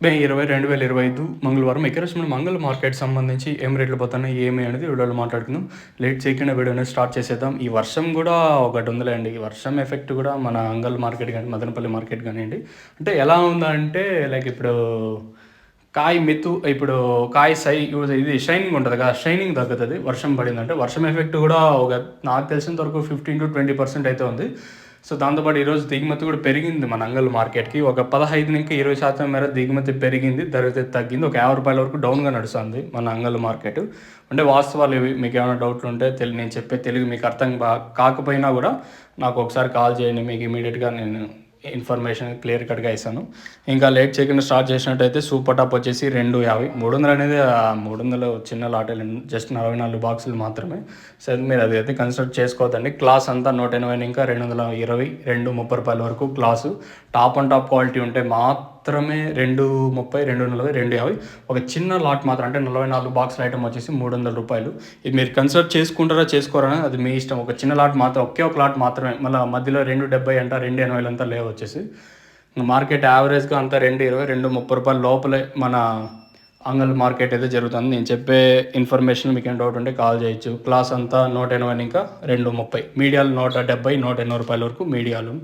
మే 20, 2025 మంగళవారం ఎకరేషన్ మంగళ మార్కెట్ సంబంధించి ఏం రేట్లు పోతున్నాయి ఏమి అనేది వీడియోలో మాట్లాడుకుందాం. లేట్ చేయకుండా వీడియోని స్టార్ట్ చేసేద్దాం. ఈ వర్షం కూడా ఒకటి ఉందిలేండి. ఈ వర్షం ఎఫెక్ట్ కూడా మన అంగల్ మార్కెట్ కానీ మదనపల్లి మార్కెట్ కానివ్వండి, అంటే ఎలా ఉందంటే లైక్ ఇప్పుడు ఇప్పుడు కాయ ఇది షైనింగ్ ఉంటుంది కదా, షైనింగ్ తగ్గుతుంది వర్షం పడిందంటే. వర్షం ఎఫెక్ట్ కూడా నాకు తెలిసినంత వరకు 15-20% అయితే ఉంది. సో దాంతోపాటు ఈరోజు దిగుమతి కూడా పెరిగింది మన అంగల్ మార్కెట్కి. ఒక 15-20% మేర దిగుమతి పెరిగింది, ధర అయితే తగ్గింది. ఒక ₹50 వరకు డౌన్గా నడుస్తుంది మన అంగల్ మార్కెట్. అంటే వాస్తవాలు ఇవి. మీకు ఏమైనా డౌట్లు ఉంటే నేను చెప్పే తెలుగు మీకు అర్థం కాకపోయినా కూడా నాకు ఒకసారి కాల్ చేయండి, మీకు ఇమీడియట్గా నేను ఇన్ఫర్మేషన్ క్లియర్ కట్గా ఇస్తాను. ఇంకా లేట్ చేయకుండా స్టార్ట్ చేసినట్టయితే సూపర్ టాప్ వచ్చేసి 250. 300 అనేది 300 చిన్న లాటలు, జస్ట్ 44 బాక్సులు మాత్రమే. సరే మీరు అది అయితే కన్సిడర్ చేసుకోవద్దండి. క్లాస్ అంతా 180, ఇంకా 220, ₹230 వరకు class. Top and top quality ఉంటే మాత్రమే 230, 240, 250. ఒక చిన్న లాట్ మాత్రం అంటే 44 బాక్సుల ఐటమ్ వచ్చేసి ₹300. ఇది మీరు కన్సిడర్ చేసుకుంటారా చేసుకోరా అది మీ ఇష్టం. ఒక చిన్న లాట్ మాత్రం, ఒకే ఒక లాట్ మాత్రమే. మళ్ళీ మధ్యలో 270 అంట, 280 అంతా లేవు వచ్చేసి. మార్కెట్ యావరేజ్గా అంతా ₹220, ₹230 లోపలే మన అంగల్ మార్కెట్ అయితే జరుగుతుంది. నేను చెప్పే ఇన్ఫర్మేషన్ మీకు ఏం డౌట్ ఉంటే కాల్ చేయొచ్చు. క్లాస్ అంతా 180, ఇంకా 230. మీడియాలు ₹170, ₹180 వరకు మీడియాలు.